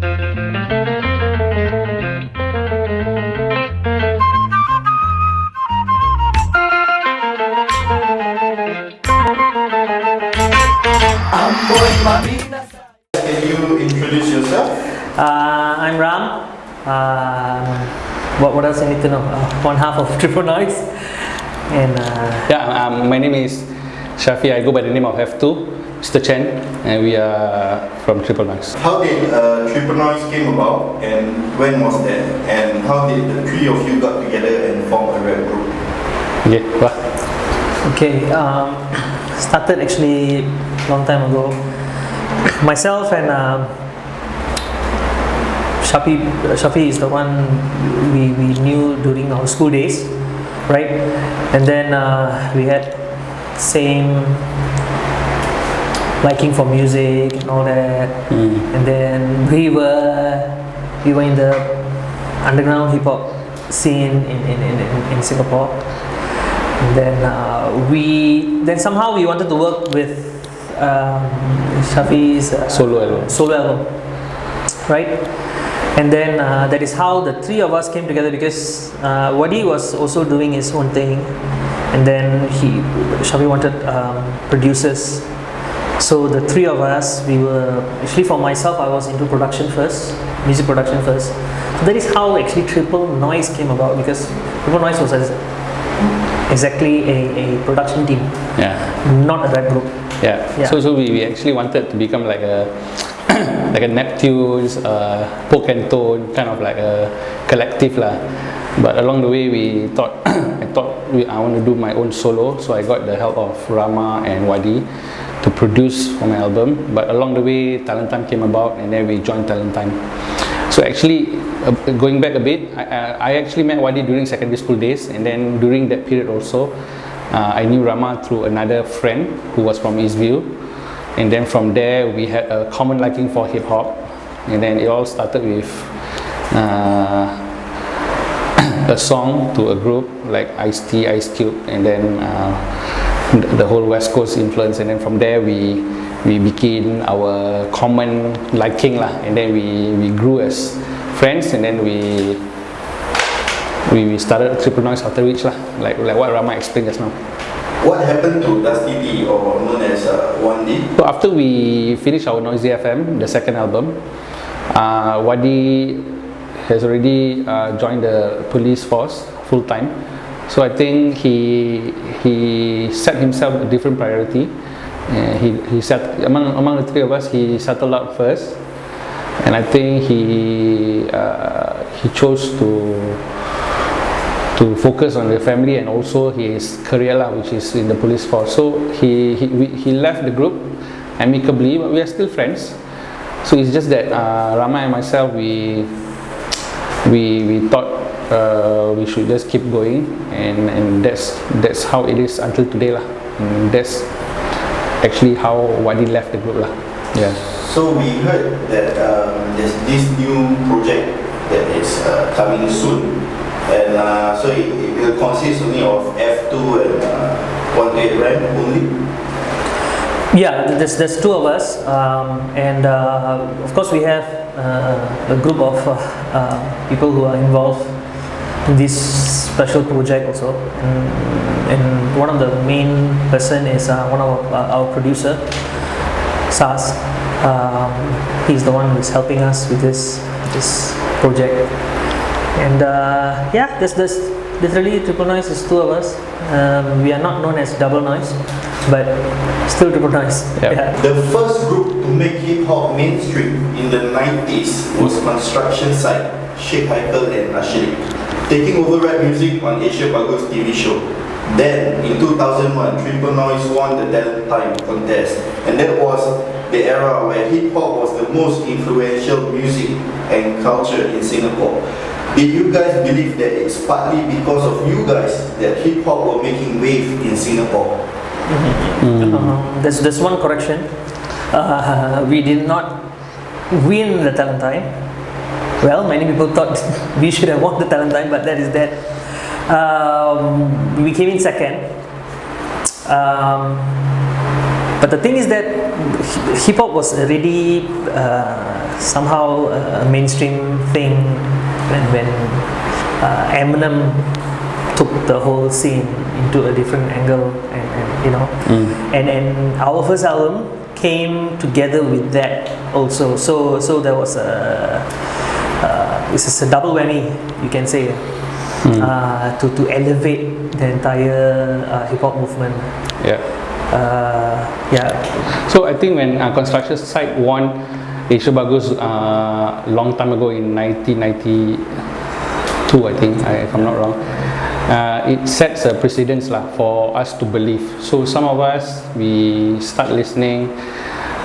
Can you introduce yourself? I'm Ram. What else I need to know? One half of Triple Noize. And my name is Shafi. I go by the name of F2, Mr. Chen, and we are from Triple Noize. How did Triple Noize came about, and when was that? And how did the three of you got together and form a rap group? Okay, started actually long time ago. Myself and Shafi is the one we knew during our school days, right? And then we had same liking for music and all that. And then we were in the underground hip hop scene in Singapore. And then somehow we wanted to work with Shafi's solo album, right? And then that is how the three of us came together, because Wadi was also doing his own thing, and then Shafi wanted producers. So the three of us, we were actually, for myself, I was into production first, music production first. So that is how actually Triple Noize came about, because Triple Noize was exactly a production team, not a rap group. So we actually wanted to become like a like a Neptune's, Poke and Tone, kind of like a collective lah. But along the way, I want to do my own solo, so I got the help of Rama and Wadi to produce for my album. But along the way, Talent Time came about, and then we joined Talent Time. So actually, going back a bit, I actually met Wadi during secondary school days, and then during that period also, I knew Rama through another friend who was from Eastview, and then from there we had a common liking for hip hop, and then it all started with a song to a group like Ice-T, Ice Cube, and then the whole West Coast influence, and then from there we became our common liking lah, and then we grew as friends, and then we started Triple Noize Outreach lah, like what Rama explained just now. What happened to Dusty D, or known as 1D? So after we finished our Noisy FM, the second album, Wadi has already joined the police force full time. So I think he set himself a different priority. He set among the three of us, he settled out first, and I think he chose to focus on the family and also his career lah, which is in the police force. So he left the group amicably, but we are still friends. So it's just that Rama and myself, we thought we should just keep going, and that's how it is until today lah. And that's actually how Wadi left the group lah. Yeah. So we heard that there's this new project that is coming soon, and so it will consist only of F2 and 1 rap only. Yeah, there's two of us, and of course we have a group of people who are involved in this special project also, and one of the main person is one of our producer, Sas. He's the one who's helping us with this project, and there's literally Triple Noize is two of us. We are not known as Double Noize, but still Triple Noize. Yeah. The first group to make hip hop mainstream in the 90s was Construction Site, Sheikh Haikal and Ashik, taking over rap music on Asia Bagus TV show. Then in 2001, Triple Noize won the Talent Time contest, and that was the era where hip hop was the most influential music and culture in Singapore. Did you guys believe that it's partly because of you guys that hip hop were making wave in Singapore? There's one correction. We did not win the Talent Time. Well, many people thought we should have won the Talent Time, but that is that. We came in second. But But the thing is that hip hop was already somehow a mainstream thing when Eminem took the whole scene into a different angle, and you know, and our first album came together with that also. So there was this is a double whammy, you can say, to elevate the entire hip hop movement. Yeah. Yeah. So I think when construction site won Asia Bagus long time ago in 1992, I think, if I'm not wrong, it sets a precedence for us to believe. So some of us, we start listening,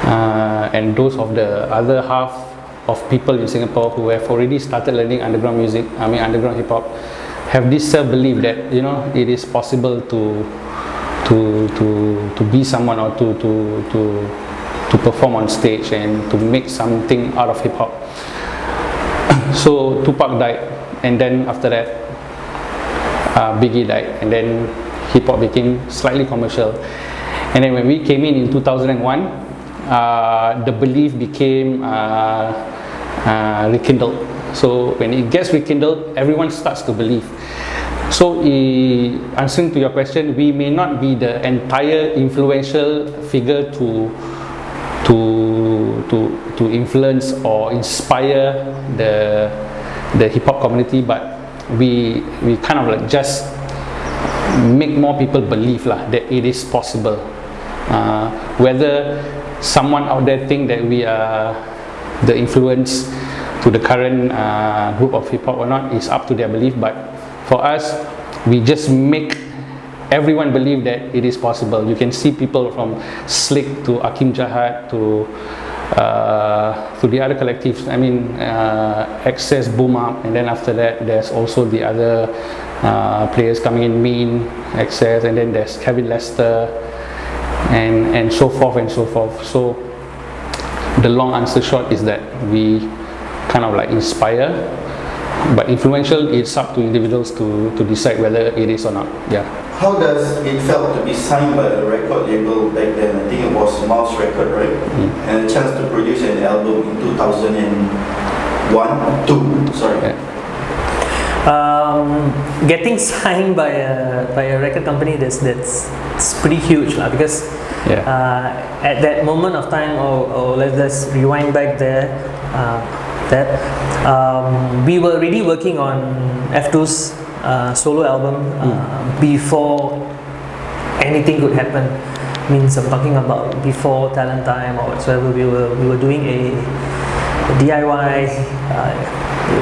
and those of the other half of people in Singapore who have already started learning underground music, underground hip hop, have this self-belief that, you know, it is possible to be someone, or to perform on stage and to make something out of hip hop. So Tupac died, and then after that Biggie died, and then hip hop became slightly commercial. And then when we came in 2001, the belief became rekindled. So when it gets rekindled, everyone starts to believe. So answering to your question, we may not be the entire influential figure to influence or inspire the hip hop community, but we kind of like just make more people believe that it is possible. Whether someone out there think that we are the influence to the current group of hip hop or not is up to their belief, but for us, we just make everyone believe that it is possible. You can see people from Slick to Akim Jahat to the other collectives. I mean, Access, Boom Up, and then after that, there's also the other players coming in, Mean, Access, and then there's Kevin Lester, and so forth and so forth. So the long answer short is that we kind of like inspire, but influential, it's up to individuals to decide whether it is or not. Yeah. How does it felt to be signed by a record label back then? I think it was Mouse Record, right? And a chance to produce an album in 2001, 2, sorry. Yeah. Getting signed by a record company, that's pretty huge, because at that moment of time, or let's rewind back there, we were already working on F2's solo album before anything could happen. Means I'm talking about before Talent Time or whatsoever. We were doing a DIY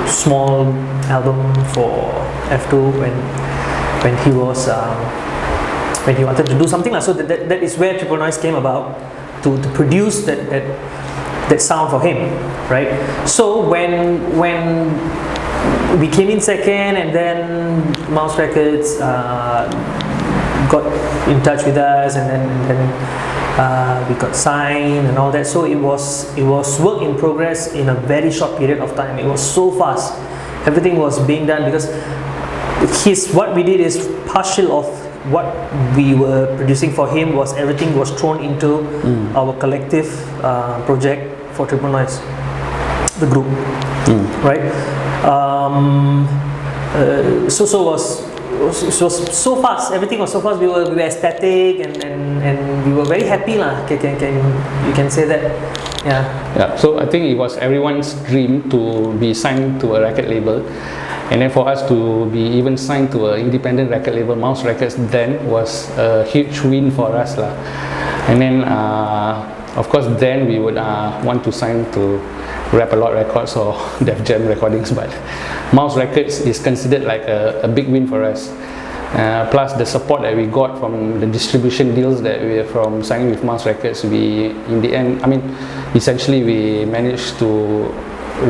small album for F2 when he was when he wanted to do something. So that is where Triple Noize came about, to produce that sound for him, right? So when we came in second, and then Mouse Records got in touch with us, and then we got signed and all that. So it was work in progress in a very short period of time. It was so fast. Everything was being done because what we did is partial of what we were producing for him. Was everything was thrown into our collective project for Triple Noize, the group, right? So it was so fast. Everything was so fast. We were ecstatic, and we were very happy, lah. You can say that, yeah. Yeah. So I think it was everyone's dream to be signed to a record label, and then for us to be even signed to an independent record label, Mouse Records, then was a huge win for us, lah. And then of course then we would want to sign to Rap A Lot Records or Def Jam Recordings, but Mouse Records is considered like a big win for us. Plus the support that we got from the distribution deals that we are from signing with Mouse Records, we in the end, essentially we managed to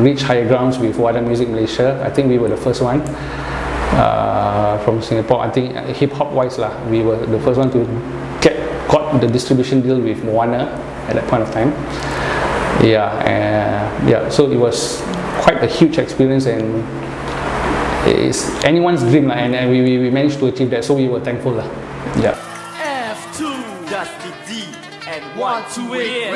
reach higher grounds with Wardah Music Malaysia. I think we were the first one from Singapore. I think hip hop wise lah, we were the first one to got the distribution deal with Moana at that point of time. So it was quite a huge experience, and it's anyone's dream, and we managed to achieve that, so we were thankful. Yeah. F2, that's the D, and one to it.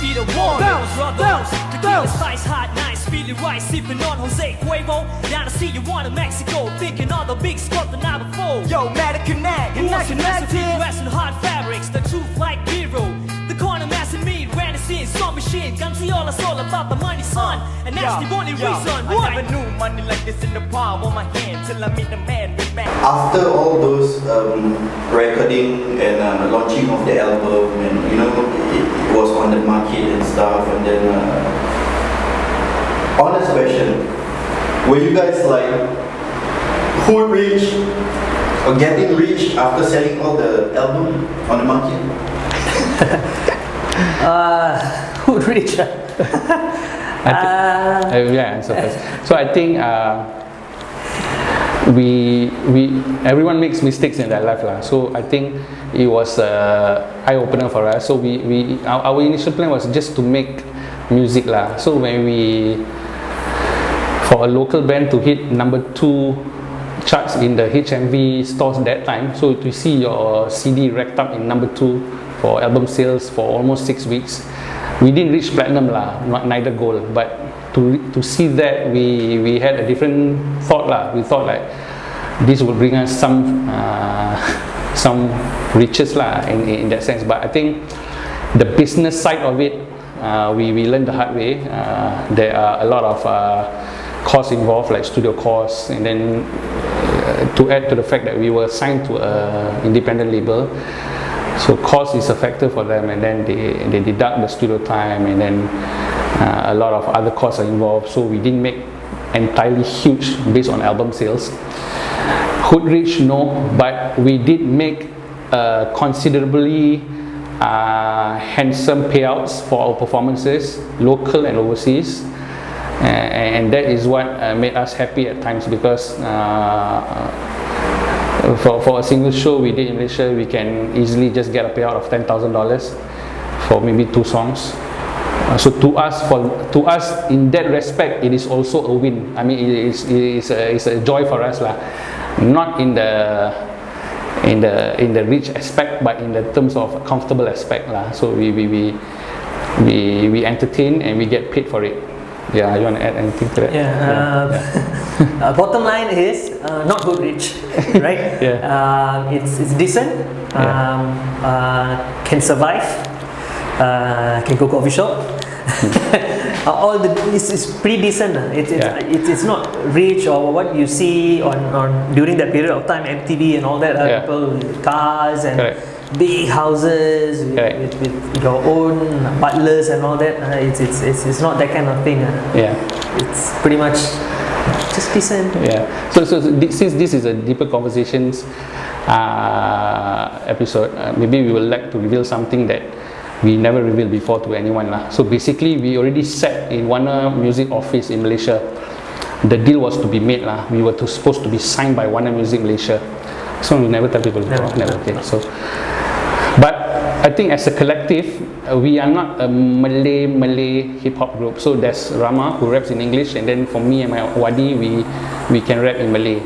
Be the one, brothers. Tequila spice, hot, nice, feeling right, sipping on Jose Cuervo. Down to see you one in Mexico, thinking all the big spot the night before. Yo, Matter Connect, and I connect dress in hard fabrics, the truth like hero. The corner mass and me, ran a scene, some machine. Come see all us all about the money, son. And that's the only reason. I never knew money like this in the palm of my hand till I meet the man with back. After all those recording and launching of the album, and you know, it was on the market and stuff, and then honest question, were you guys like hood rich or getting rich after selling all the album on the market? Who'd reach? So first. So I think we everyone makes mistakes in their life lah. So I think it was eye opener for us. So our initial plan was just to make music lah. So when for a local band to hit number 2 charts in the HMV stores that time, so to see your CD racked up in number 2 for album sales for almost 6 weeks, we didn't reach platinum lah, neither gold, but to see that we had a different thought lah. We thought like this would bring us some riches lah in that sense. But I think the business side of it, we learned the hard way. There are a lot of costs involved, like studio costs, and then to add to the fact that we were signed to an independent label, so cost is a factor for them, and then they deduct the studio time, and then a lot of other costs are involved, so we didn't make entirely huge based on album sales. Hood rich, no, but we did make considerably handsome payouts for our performances, local and overseas, and that is what made us happy at times, because for a single show we did in Malaysia, we can easily just get a payout of $10,000 for maybe 2 songs. So to us in that respect, it is also a win. I mean, it's a joy for us lah, not in the rich aspect, but in the terms of comfortable aspect lah. So we entertain and we get paid for it. Yeah, you want to add anything to that? Bottom line is not good rich, right? It's decent, can survive, can go coffee shop. It's pretty decent. It's not rich or what you see on during that period of time, MTV and all that. People with cars and big houses with your own butlers and all that. It's not that kind of thing. It's pretty much just decent. So since this is a deeper conversations episode, maybe we would like to reveal something that we never revealed before to anyone lah. So basically, we already sat in Warner Music office in Malaysia. The deal was to be made lah. We were supposed to be signed by Warner Music Malaysia. So we never tell people before. Never. Okay. So, but I think as a collective, we are not a Malay hip hop group. So there's Rama who raps in English, and then for me and my Wadi, we can rap in Malay.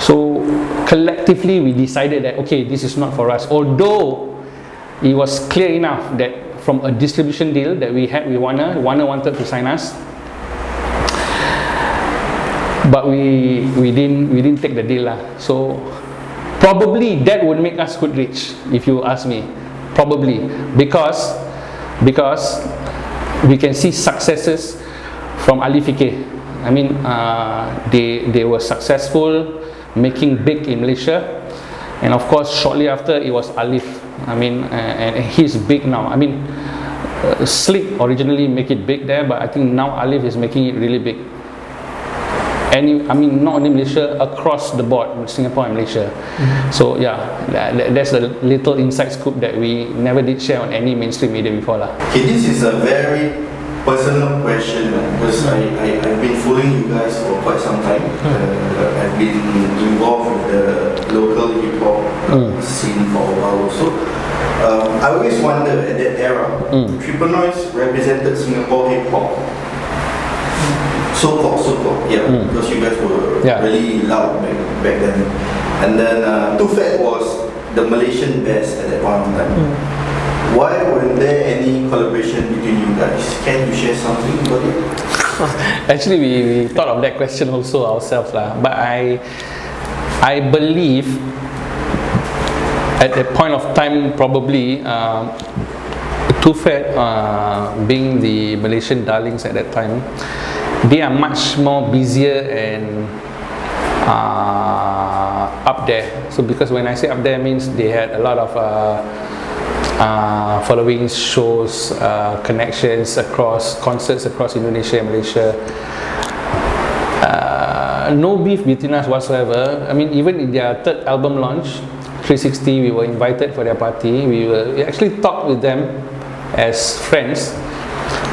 So collectively, we decided that okay, this is not for us. Although it was clear enough that from a distribution deal that we had with Warner wanted to sign us, but we didn't take the deal lah. So probably that would make us hood rich, if you ask me. Probably because we can see successes from Ali Fikir. I mean, they were successful, making big in Malaysia, and of course shortly after it was Alif. I mean, and he's big now. I mean, Slick originally make it big there, but I think now Alif is making it really big. And I mean, not only Malaysia, across the board, Singapore and Malaysia. So yeah, that's a little inside scoop that we never did share on any mainstream media before lah. Okay, this is a very personal question because I've been following you guys for quite some time. I've been involved with the local hip hop scene for a while. So I always wonder at that era, Triple Noize represented Singapore hip hop. So-called, because you guys were really loud back then. And then Taufiq was the Malaysian best at that point in time. Why weren't there any collaboration between you guys? Can you share something about it? Actually, we thought of that question also ourselves lah. But I believe at that point of time, probably Tufet, being the Malaysian darlings at that time, they are much more busier and up there. So because when I say up there, means they had a lot of following shows, connections across concerts across Indonesia and Malaysia. No beef between us whatsoever. I mean, even in their third album launch, 360, we were invited for their party. We actually talked with them as friends,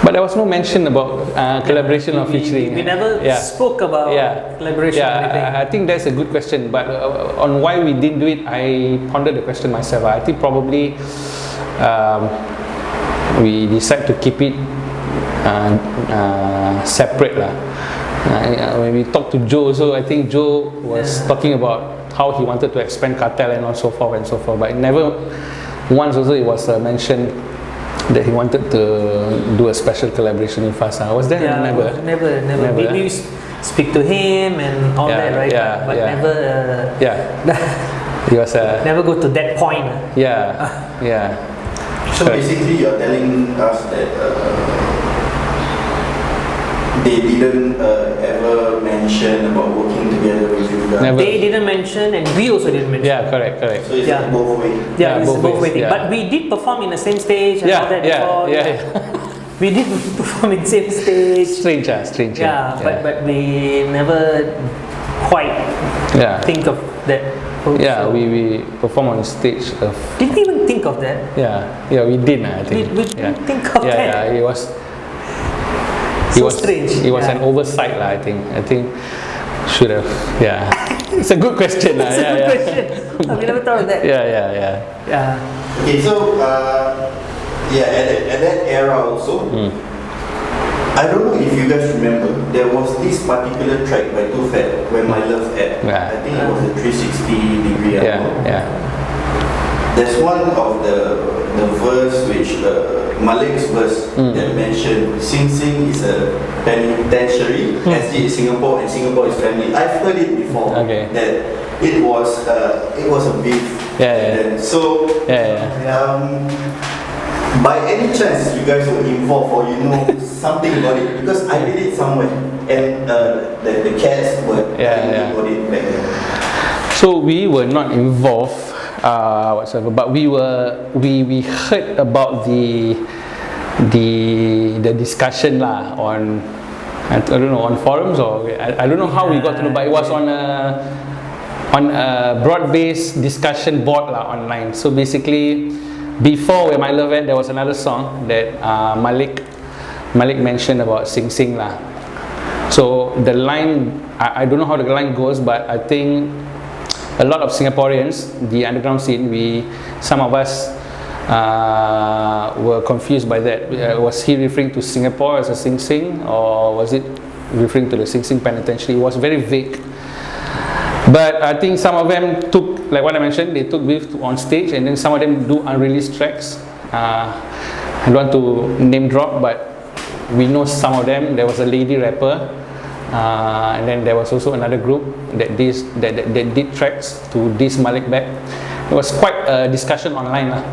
but there was no mention about collaboration or featuring. We never spoke about collaboration or anything. I think that's a good question, but on why we didn't do it, I pondered the question myself. I think probably we decided to keep it separate lah. When we talked to Joe, so I think Joe was talking about how he wanted to expand Cartel and so forth and so forth, but never once also it was mentioned that he wanted to do a special collaboration with us. Was there? Never. We speak to him and all that, right? But never. He was never go to that point. So basically, you're telling us that they didn't ever mention about working together with you guys. Never. They didn't mention, and we also didn't mention. Yeah, correct. So it's like both ways. It's both ways, ways. But we did perform in the same stage and all that before. We did perform in the same stage. Strange. But we never quite think of that. Also. We perform on the stage of. Did we even think of that? Yeah, we did. I think. We didn't think of that. Yeah, it was. Strange. It was an oversight, I think. Should have. Yeah. It's a good question. It's a good question. We never thought of that. Yeah. Okay, so at that era also, I don't know if you guys remember, there was this particular track by Tufet, Where My Love At. I think it was a 360-degree album. There's one of the verse which Malik's verse that mentioned Sing Sing is a penitentiary, SG is Singapore and Singapore is family. I've heard it before that it was a beef. So by any chance you guys were involved or you know something about it, because I read it somewhere and the cats were telling me about it back then. So we were not involved whatsoever, but we heard about the discussion lah on, I don't know, on forums or I don't know how we got to know, but it was on a broad-based discussion board lah online. So basically, before Where My Love At, there was another song that Malik mentioned about Sing Sing lah. So the line, I don't know how the line goes, but I think a lot of Singaporeans, the underground scene, some of us were confused by that. Was he referring to Singapore as a Sing Sing, or was it referring to the Sing Sing penitentiary? It was very vague. But I think some of them took, like what I mentioned, they took beef on stage, and then some of them do unreleased tracks. I don't want to name drop, but we know some of them. There was a lady rapper, and then there was also another group that did tracks to diss Malik back. It was quite a discussion online lah.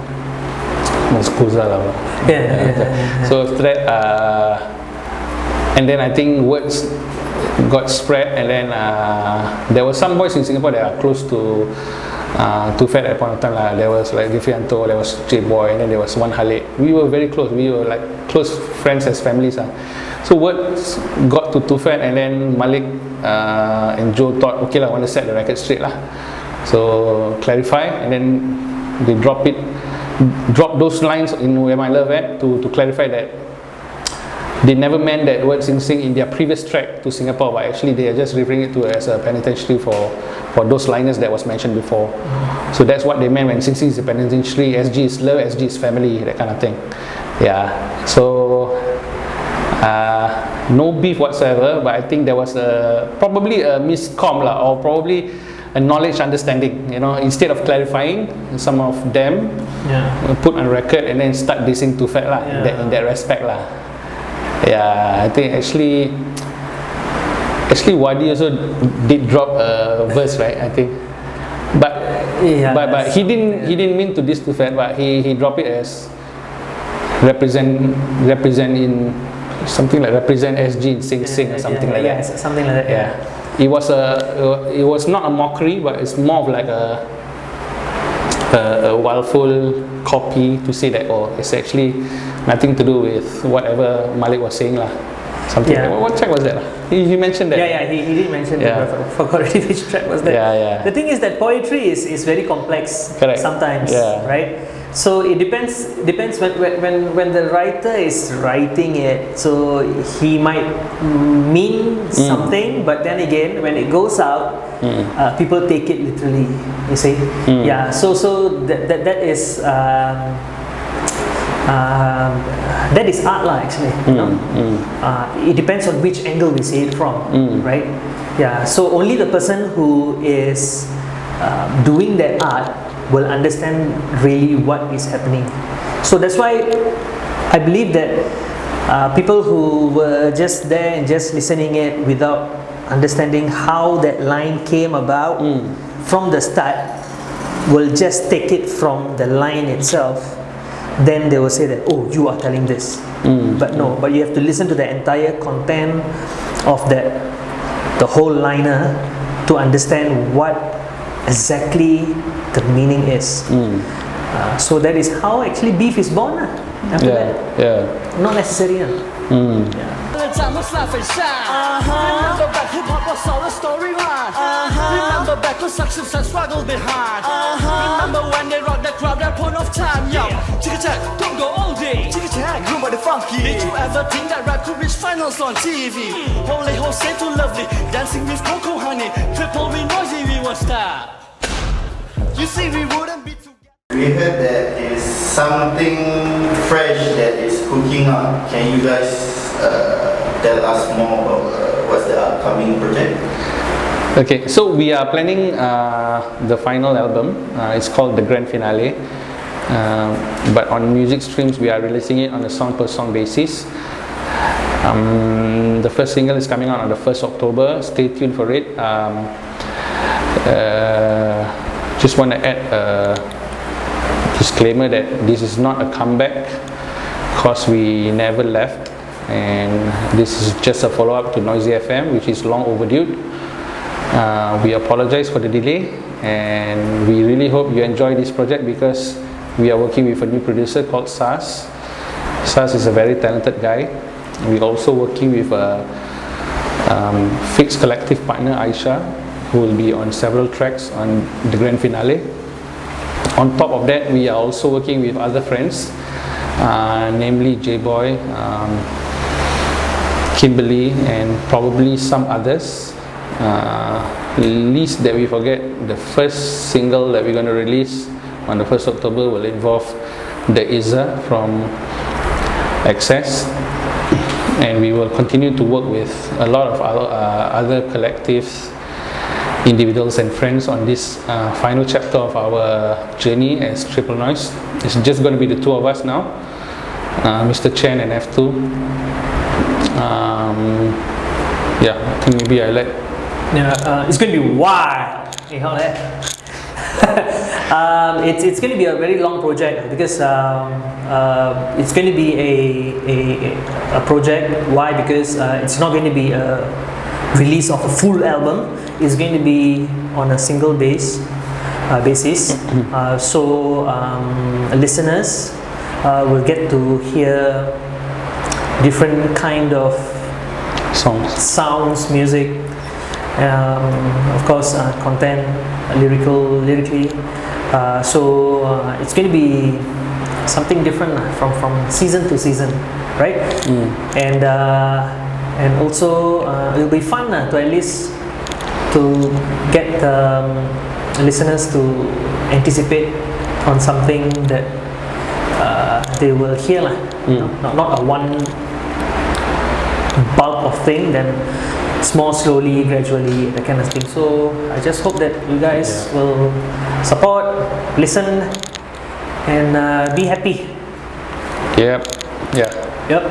So after that, and then I think words got spread, and then there were some boys in Singapore that are close to Tufet at that point of time lah. There was like Rifianto, there was J-Boy, and then there was one Khalid. We were very close. We were like close friends as families lah. So words got to Tufet, and then Malik and Joe thought, okay lah, I want to set the record straight lah. So clarify, and then they drop those lines in Where My Love At to clarify that they never meant that word Sing Sing in their previous track to Singapore, but actually they are just referring it to as a penitentiary for those liners that was mentioned before. So that's what they meant when Sing Sing is a penitentiary, SG is love, SG is family, that kind of thing. So no beef whatsoever, but I think there was probably a miscomm lah, or probably a knowledge understanding. You know, instead of clarifying, some of them put on record and then start dissing Tufek lah. In that respect lah. Yeah, I think actually Wadi also did drop a verse, right? I think, but he didn't mean to diss Tufek, but he dropped it as represent in something like represent SG in Sing or something like that. Something like that. Yeah. It was not a mockery, but it's more of like a willful copy to say that it's actually nothing to do with whatever Malik was saying lah. Something. Yeah. What track was that? He mentioned that. Yeah, he did mention that. I forgot already which track was that. Yeah. The thing is that poetry is very complex. Correct. Sometimes, Yeah. right? So it depends when the writer is writing it. So he might mean something, but then again, when it goes out, people take it literally. You see, yeah. So that is. That is art lah, actually. You know? It depends on which angle we see it from, right? Yeah. So only the person who is doing that art will understand really what is happening. So that's why I believe that people who were just there and just listening it without understanding how that line came about from the start will just take it from the line itself. Then they will say that, oh, you are telling this. But no, but you have to listen to the entire content of the whole liner to understand what exactly the meaning is. So that is how actually beef is born. After that, not necessary. Time was laugh and shine. Remember back, hip hop was all a storyline. Remember back, when success and struggle behind. Remember when they rocked the crowd at point of time. Yo, chick check, don't go oldie. Chick check, room by the funky. Did you ever think that rap could reach finals on TV? Holy Jose too lovely, dancing with Coco Honey. Triple Noize, we won't stop. You see, we wouldn't be together. We heard that is something fresh that is cooking up. Can you guys tell us more about what's the upcoming project? Okay, so we are planning the final album. It's called The Grand Finale. But on music streams, we are releasing it on a song per song basis. The first single is coming out on the 1st October. Stay tuned for it. Just want to add a disclaimer that this is not a comeback, because we never left, and this is just a follow-up to Noisy FM, which is long overdue. We apologize for the delay, and we really hope you enjoy this project, because we are working with a new producer called Sas. Sas is a very talented guy. We're also working with a fixed collective partner, Aisha, who will be on several tracks on the grand finale. On top of that, we are also working with other friends, namely J-Boy, Kimberly, and probably some others. Least that we forget, the first single that we're going to release on the 1st October will involve the Izzah from Access, and we will continue to work with a lot of other collectives, individuals and friends on this final chapter of our journey as Triple Noize. It's just going to be the two of us now, Mr. Chen and F2. I think maybe I let... it's going to be wild. It's going to be a very long project, because it's going to be a project. Why? Because it's not going to be a release of a full album. It's going to be on a single basis. So listeners will get to hear different kind of sounds, music, of course, content, lyrically. So it's going to be something different from season to season, right? And also it'll be fun to at least to get listeners to anticipate on something that they will hear, not a one bulk of thing. Then it's more slowly, gradually, that kind of thing. So I just hope that you guys will support, listen, and be happy. Yep. Yeah. Yep.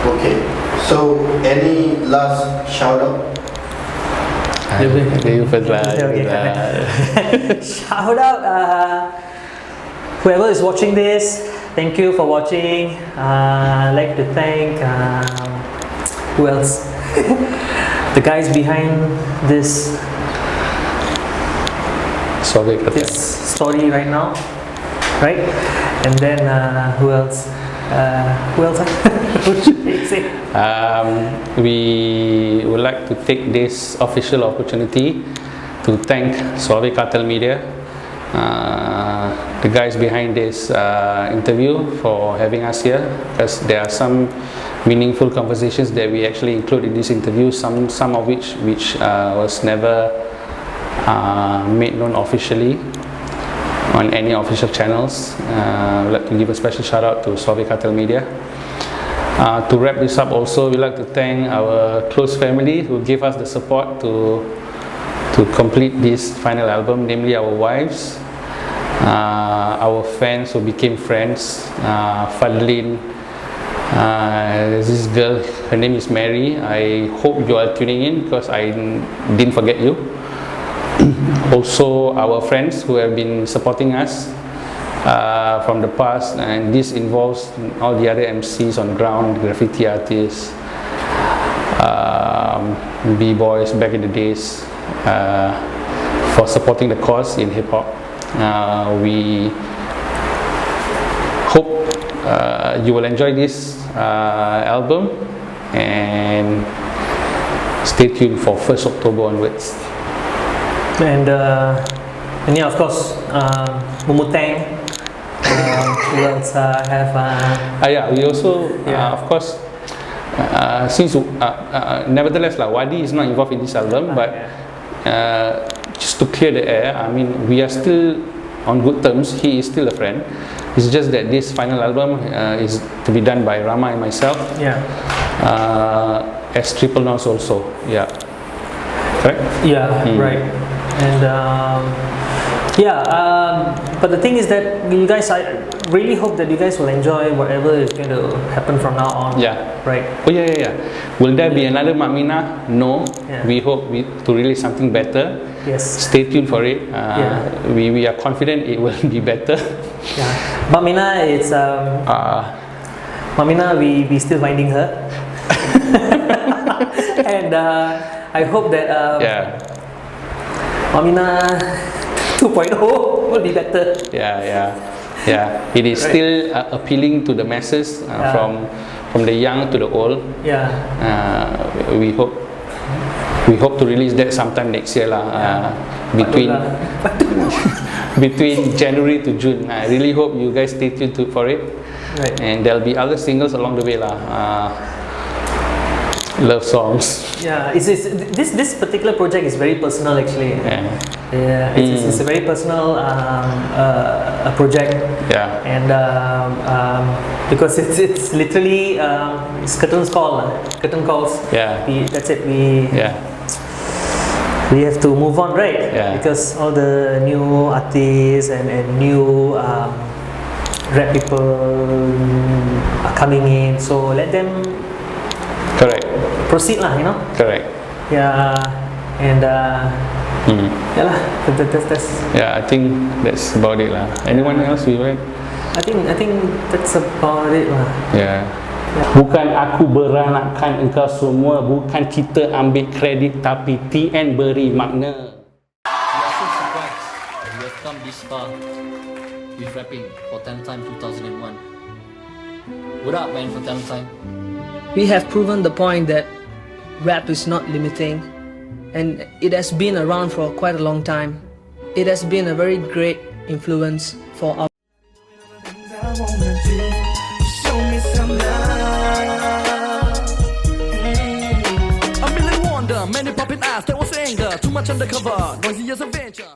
Okay. So any last shout out? You first lah. Okay. Shout out whoever is watching this. Thank you for watching. I'd like to thank who else? The guys behind this Suave Cartel. this story right now, right? And then who else? Who else? Who should I say? We would like to take this official opportunity to thank Suave Cartel Media, the guys behind this interview, for having us here, because there are some meaningful conversations that we actually include in this interview, some of which was never made known officially on any official channels. I'd like to give a special shout out to Suave Cartel Media. To wrap this up also, we'd like to thank our close family who gave us the support to complete this final album, namely our wives, our fans who became friends, Fadlin, this girl, her name is Mary. I hope you are tuning in because I didn't forget you. Also our friends who have been supporting us from the past, and this involves all the other MCs on ground, graffiti artists, B-boys back in the days, for supporting the cause in hip-hop. We hope you will enjoy this album, and stay tuned for 1st October onwards. And yeah, of course, Mumutang. Who else have? Yeah, we also, of course, since nevertheless, Wadi is not involved in this album, but just to clear the air, I mean, we are still on good terms. He is still a friend. It's just that this final album is to be done by Rama and myself. Yeah. As Triple Noize also. Yeah. Correct? Yeah. Right. And but the thing is that you guys, I really hope that you guys will enjoy whatever is going to happen from now on. Yeah. Right. Oh yeah. Will there be another Minah? No. Yeah. We hope to release something better. Yes. Stay tuned for it. We are confident it will be better. Yeah. But Minah, it's Minah, we still finding her. And I hope that Minah 2.0 will be better. Yeah. It is still appealing to the masses, from the young to the old. Yeah. We hope to release that sometime next year between January to June. I really hope you guys stay tuned for it. Right. And there'll be other singles along the way love songs. Yeah, this particular project is very personal actually. Yeah, it's a very personal project. Yeah. And because it's literally it's curtain calls. Yeah. That's it. We have to move on, right? Yeah. Because all the new artists and new rap people are coming in, so let them Correct. proceed lah, you know. Correct. Yeah, and yeah lah. That's. Yeah, I think that's about it lah. Anyone else we read? I think that's about it lah. Yeah. Bukan aku beranakkan engkau semua, bukan kita ambil kredit, tapi TN beri makna. We are so surprised that we have come this far with rapping for 10 Time 2001. What up, man, for 10 Time? We have proven the point that rap is not limiting, and it has been around for quite a long time. It has been a very great influence for our Many popping eyes, there was anger, too much undercover, noisy as a venture.